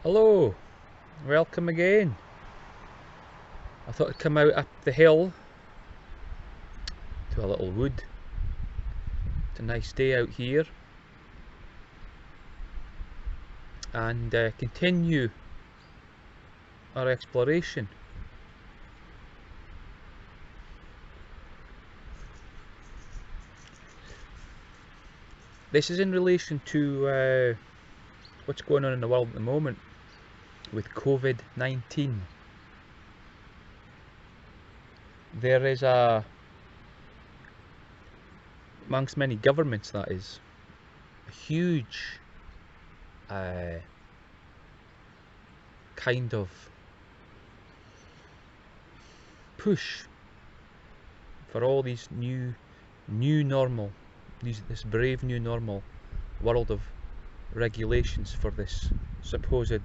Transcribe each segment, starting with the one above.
Hello, welcome again. I thought I'd come out up the hill to a little wood. It's a nice day out here, and continue our exploration. This is in relation to what's going on in the world at the moment with Covid-19. There is amongst many governments, that is, a huge kind of push for all these new normal, this brave new normal world of regulations for this supposed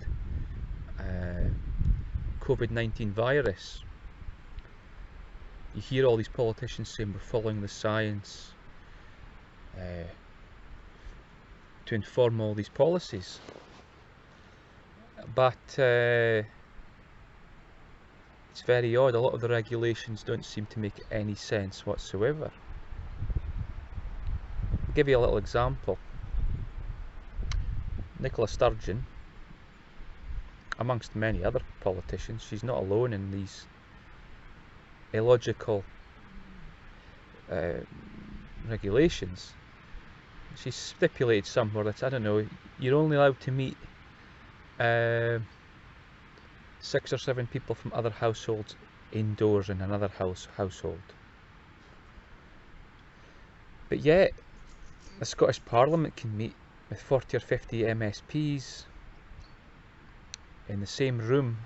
Covid-19 virus. You hear all these politicians saying we're following the science to inform all these policies, but it's very odd. A lot of the regulations don't seem to make any sense whatsoever. I'll give you a little example. Nicola Sturgeon, amongst many other politicians, she's not alone in these illogical regulations. She stipulated somewhere that, I don't know, you're only allowed to meet 6 or 7 people from other households indoors in another household. But yet the Scottish Parliament can meet with 40 or 50 MSPs in the same room,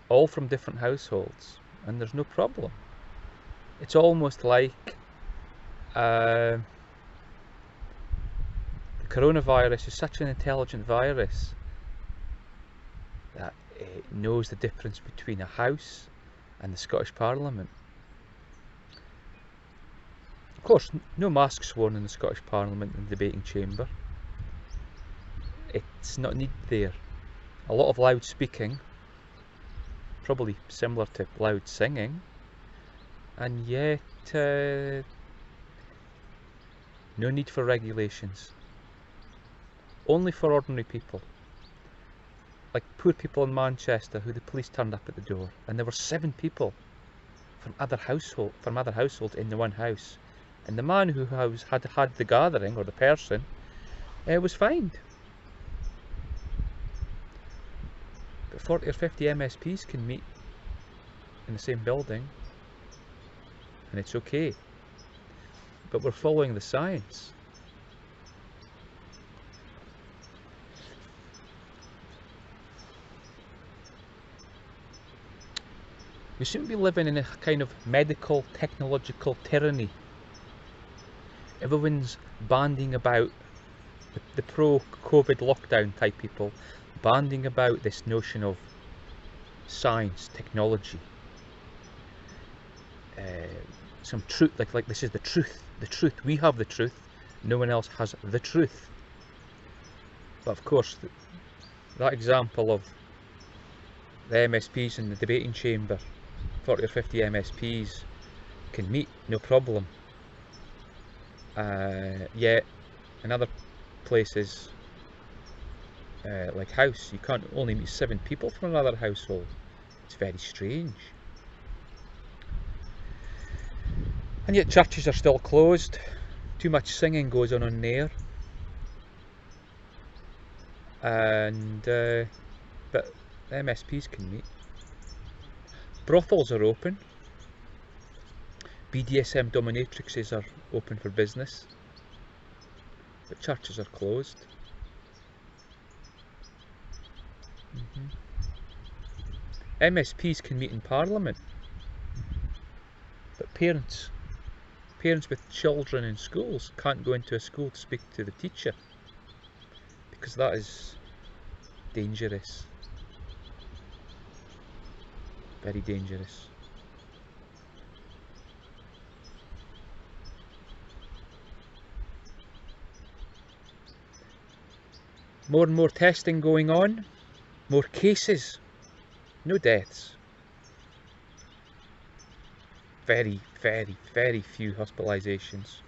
all from different households, and there's no problem. It's almost like the coronavirus is such an intelligent virus that it knows the difference between a house and the Scottish Parliament. Of course, no masks worn in the Scottish Parliament and the debating chamber. It's not needed there. A lot of loud speaking, probably similar to loud singing, and yet no need for regulations. Only for ordinary people, like poor people in Manchester who the police turned up at the door, and there were 7 people from other households in the one house, and the man who had the gathering, or the person, was fined. But 40 or 50 MSPs can meet in the same building, and it's okay. But we're following the science. We shouldn't be living in a kind of medical, technological tyranny. Everyone's banding about, the pro-COVID lockdown type people, banding about this notion of science, technology, some truth, like this is the truth, we have the truth, no one else has the truth. But of course, that example of the MSPs in the debating chamber, 40 or 50 MSPs can meet, no problem. Yet in other places, like house, you can't only meet 7 people from another household. It's very strange. And yet churches are still closed. Too much singing goes on there. And but MSPs can meet. Brothels are open. BDSM dominatrixes are open for business. But churches are closed. MSPs can meet in Parliament. But parents with children in schools can't go into a school to speak to the teacher, because that is dangerous. Very dangerous. More and more testing going on, more cases, no deaths. Very, very, very few hospitalisations.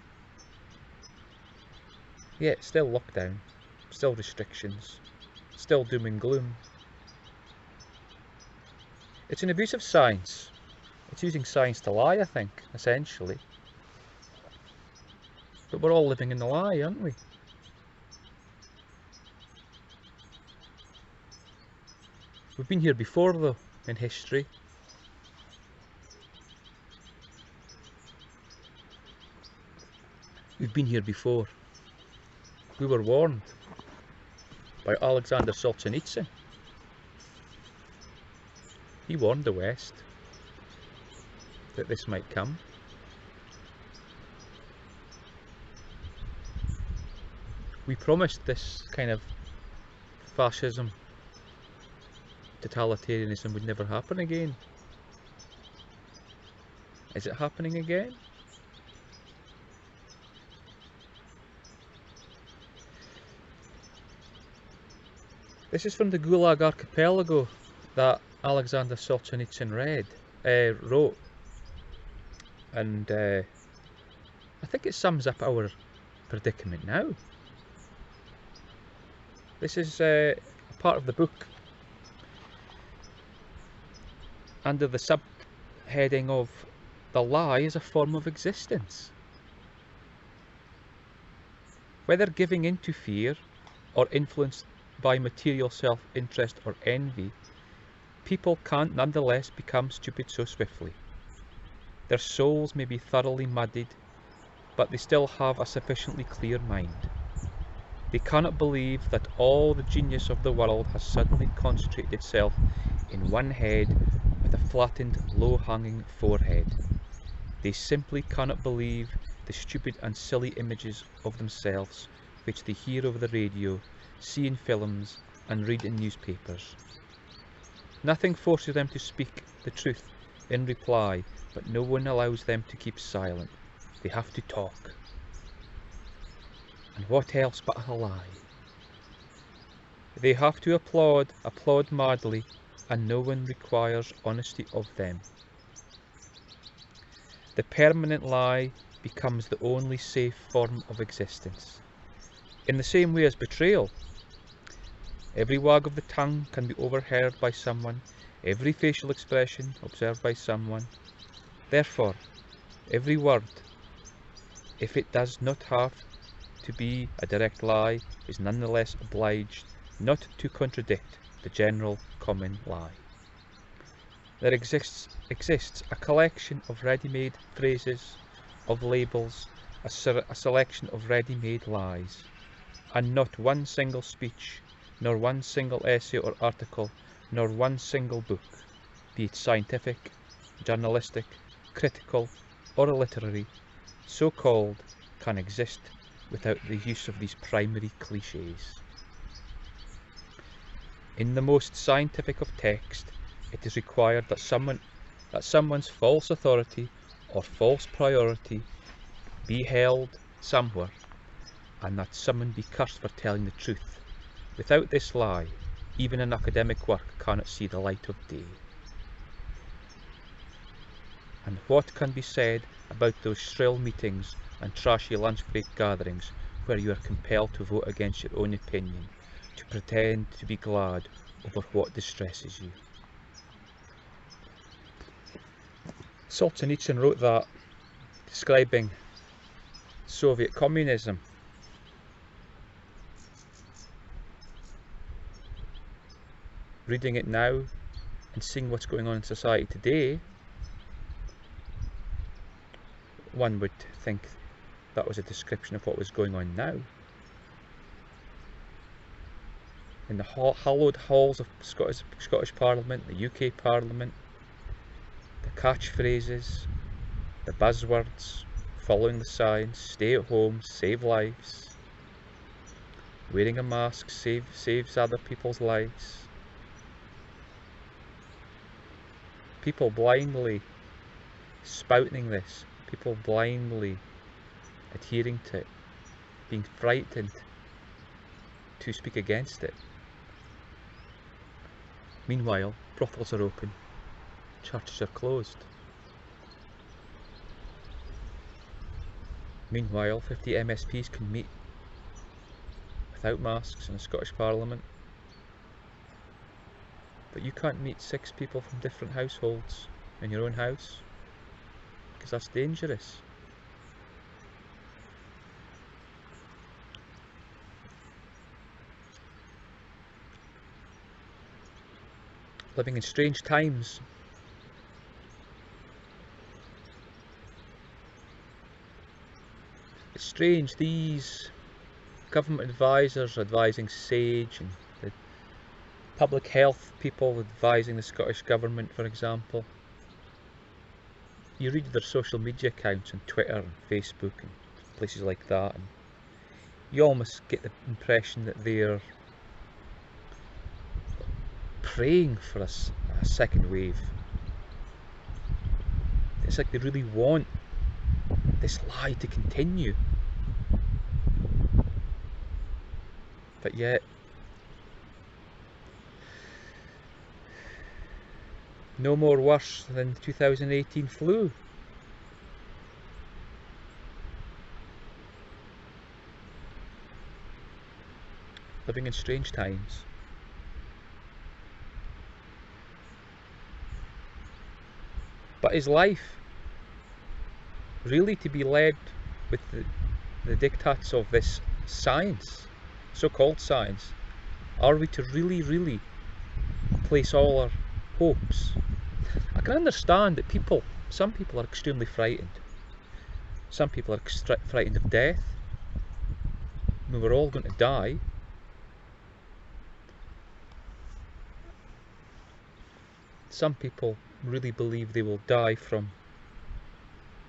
Yet still lockdown, still restrictions, still doom and gloom. It's an abuse of science. It's using science to lie, I think, essentially. But we're all living in the lie, aren't we? We've been here before, though, in history. We've been here before. We were warned by Aleksander Solzhenitsyn. He warned the West that this might come. We promised this kind of fascism, totalitarianism would never happen again. Is it happening again? This is from the Gulag Archipelago that Aleksander Solzhenitsyn wrote, and I think it sums up our predicament now. This is a part of the book under the subheading of "The Lie is a Form of Existence." Whether giving in to fear or influenced by material self-interest or envy, people can't nonetheless become stupid so swiftly. Their souls may be thoroughly muddied, but they still have a sufficiently clear mind. They cannot believe that all the genius of the world has suddenly concentrated itself in one head with a flattened, low-hanging forehead. They simply cannot believe the stupid and silly images of themselves which they hear over the radio, see in films, and read in newspapers. Nothing forces them to speak the truth in reply, but no one allows them to keep silent. They have to talk. And what else but a lie? They have to applaud madly, and no one requires honesty of them. The permanent lie becomes the only safe form of existence. In the same way as betrayal, every wag of the tongue can be overheard by someone, every facial expression observed by someone. Therefore, every word, if it does not have to be a direct lie, is nonetheless obliged not to contradict the general common lie. There exists a collection of ready-made phrases, of labels, a selection of ready-made lies, and not one single speech, nor one single essay or article, nor one single book, be it scientific, journalistic, critical, or literary, so called, can exist without the use of these primary cliches. In the most scientific of text, it is required that someone's false authority or false priority be held somewhere, and that someone be cursed for telling the truth. Without this lie, even an academic work cannot see the light of day. And what can be said about those shrill meetings and trashy lunch break gatherings where you are compelled to vote against your own opinion, to pretend to be glad over what distresses you? Solzhenitsyn wrote that, describing Soviet communism. Reading it now and seeing what's going on in society today, one would think that was a description of what was going on now. In the hallowed halls of Scottish Parliament, the UK Parliament, the catchphrases, the buzzwords, following the science, stay at home, save lives, wearing a mask saves other people's lives. People blindly spouting this, people blindly adhering to it, being frightened to speak against it. Meanwhile, brothels are open, churches are closed. Meanwhile, 50 MSPs can meet without masks in the Scottish Parliament. But you can't meet 6 people from different households in your own house, because that's dangerous. Living in strange times. It's strange, these government advisors advising SAGE and the public health people advising the Scottish Government, for example. You read their social media accounts on Twitter and Facebook and places like that, and you almost get the impression that they're praying for a second wave. It's like they really want this lie to continue. But yet, no more worse than the 2018 flu. Living in strange times. But is life really to be led with the diktats of this science, so-called science? Are we to really place all our hopes? I can understand that some people are extremely frightened. Some people are frightened of death. I mean, we're all going to die. Some people really believe they will die from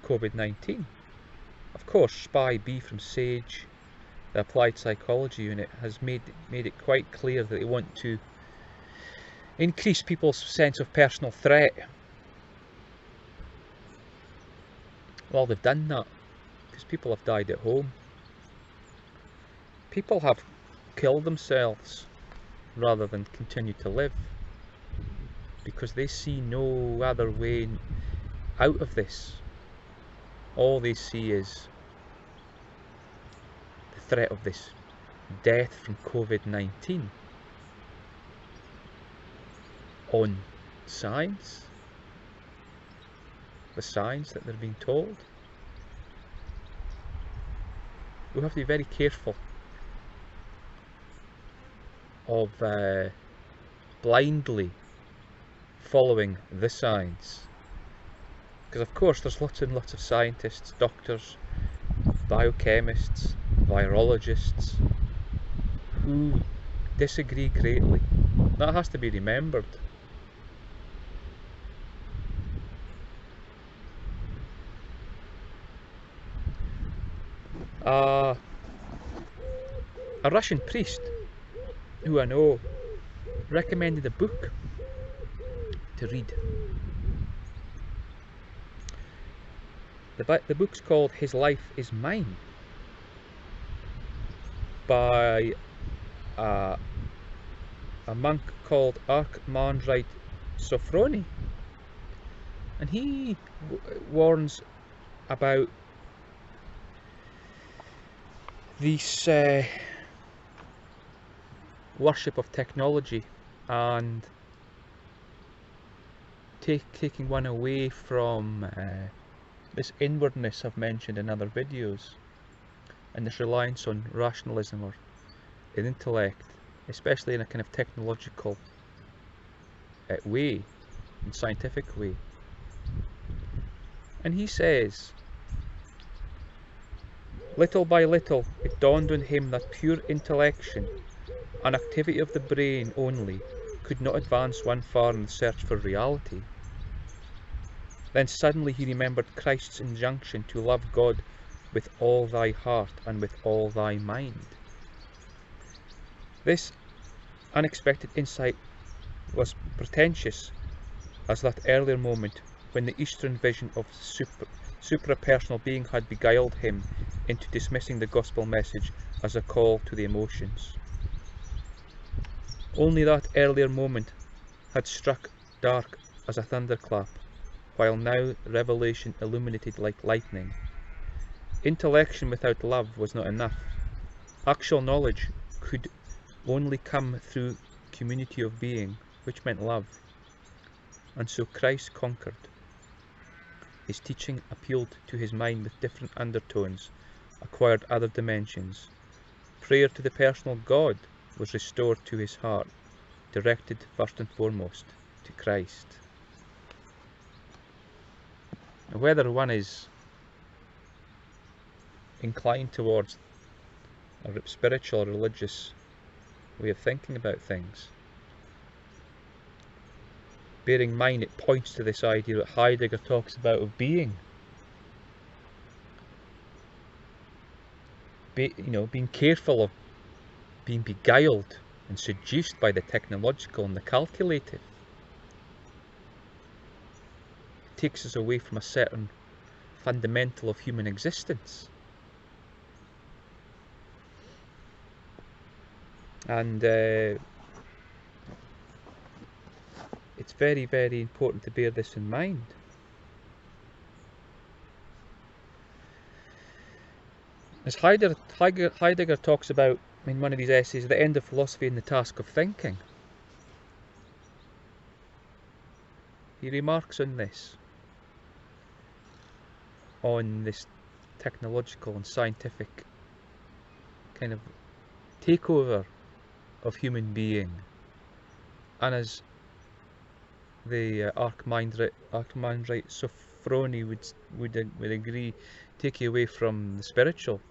Covid-19. Of course, Spy B from SAGE, the Applied Psychology Unit, has made it quite clear that they want to increase people's sense of personal threat. Well, they've done that because people have died at home. People have killed themselves rather than continue to live, because they see no other way out of this. All they see is the threat of this death from Covid-19 on science, the science that they're being told. We have to be very careful of blindly following the science, because of course there's lots and lots of scientists, doctors, biochemists, virologists who disagree greatly. That has to be remembered. A Russian priest who I know recommended a book to read. The book's called His Life Is Mine, by a monk called Archimandrite Sophrony, and he warns about this worship of technology and taking one away from this inwardness I've mentioned in other videos, and this reliance on rationalism or an intellect, especially in a kind of technological way, and scientific way. And he says, little by little it dawned on him that pure intellection, an activity of the brain only, could not advance one far in the search for reality. Then suddenly he remembered Christ's injunction to love God with all thy heart and with all thy mind. This unexpected insight was pretentious as that earlier moment when the Eastern vision of supra-personal being had beguiled him into dismissing the gospel message as a call to the emotions. Only that earlier moment had struck dark as a thunderclap, while now revelation illuminated like lightning. Intellection without love was not enough. Actual knowledge could only come through community of being, which meant love. And so Christ conquered. His teaching appealed to his mind with different undertones, acquired other dimensions. Prayer to the personal God was restored to his heart, directed first and foremost to Christ. And whether one is inclined towards a spiritual or religious way of thinking about things, bearing in mind it points to this idea that Heidegger talks about of being. Being careful of being beguiled and seduced by the technological and the calculative. It takes us away from a certain fundamental of human existence. And it's very, very important to bear this in mind. As Heidegger talks about in one of his essays, the end of philosophy and the task of thinking. He remarks on this technological and scientific kind of takeover of human being, and as the Archimandrite Sophrony would agree, take you away from the spiritual.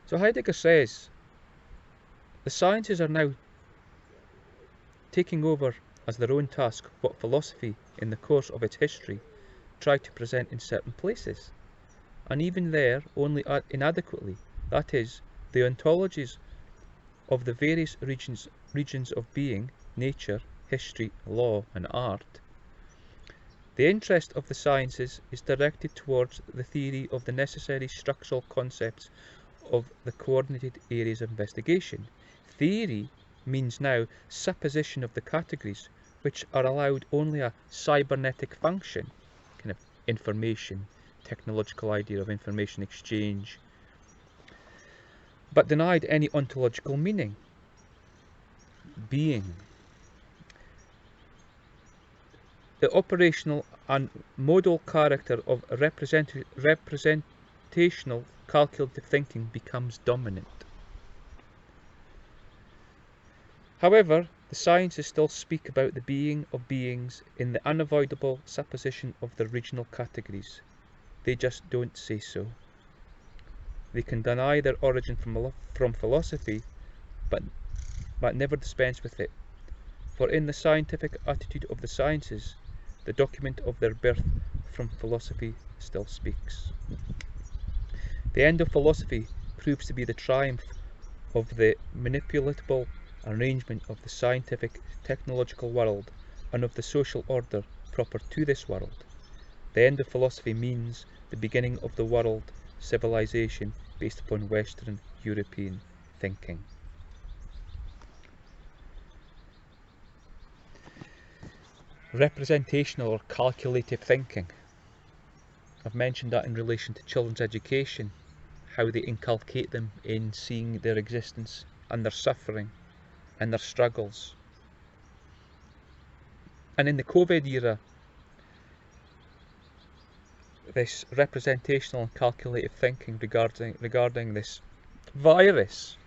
So Heidegger says the sciences are now taking over as their own task what philosophy in the course of its history tried to present in certain places, and even there only inadequately. That is, the ontologies of the various regions of being, nature, history, law and art. The interest of the sciences is directed towards the theory of the necessary structural concepts of the coordinated areas of investigation. Theory means now supposition of the categories, which are allowed only a cybernetic function, kind of information, technological idea of information exchange, but denied any ontological meaning. Being. The operational and modal character of representational calculative thinking becomes dominant. However, the sciences still speak about the being of beings in the unavoidable supposition of their regional categories. They just don't say so. They can deny their origin from philosophy, but never dispense with it. For in the scientific attitude of the sciences, the document of their birth from philosophy still speaks. The end of philosophy proves to be the triumph of the manipulatable arrangement of the scientific technological world and of the social order proper to this world. The end of philosophy means the beginning of the world civilization based upon Western European thinking. Representational or calculative thinking. I've mentioned that in relation to children's education, how they inculcate them in seeing their existence and their suffering and their struggles. And in the Covid era, this representational and calculative thinking regarding this virus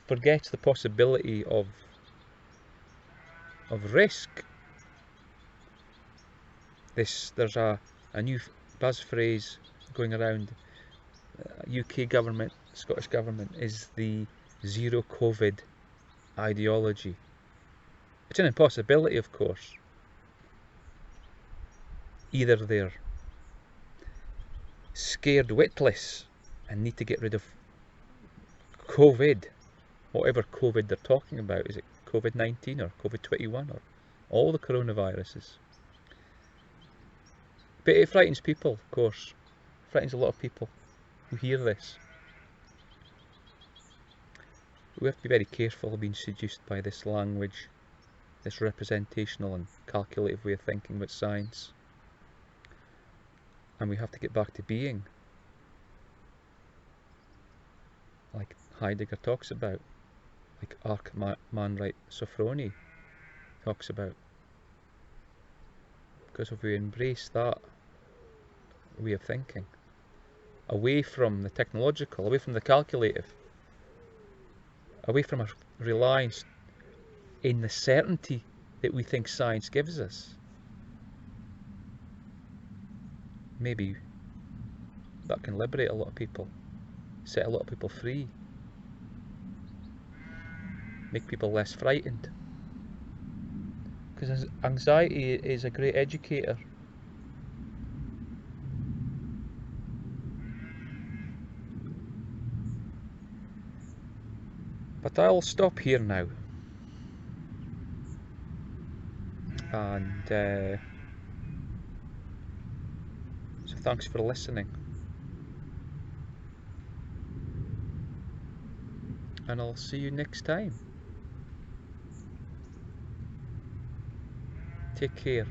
forgets the possibility of risk. There's a new buzz phrase going around. UK government, Scottish government, is the zero COVID ideology. It's an impossibility, of course. Either they're scared witless and need to get rid of COVID, whatever COVID they're talking about. Is it Covid19 or Covid21 or all the coronaviruses? But it frightens people, of course. It frightens a lot of people who hear this. We have to be very careful of being seduced by this language, this representational and calculative way of thinking about science. And we have to get back to being, like Heidegger talks about, like Archimandrite Sophrony talks about. Because if we embrace that way of thinking, away from the technological, away from the calculative, away from a reliance in the certainty that we think science gives us, maybe that can liberate a lot of people, set a lot of people free, make people less frightened. Because anxiety is a great educator. But I'll stop here now. And so thanks for listening. And I'll see you next time. Take care.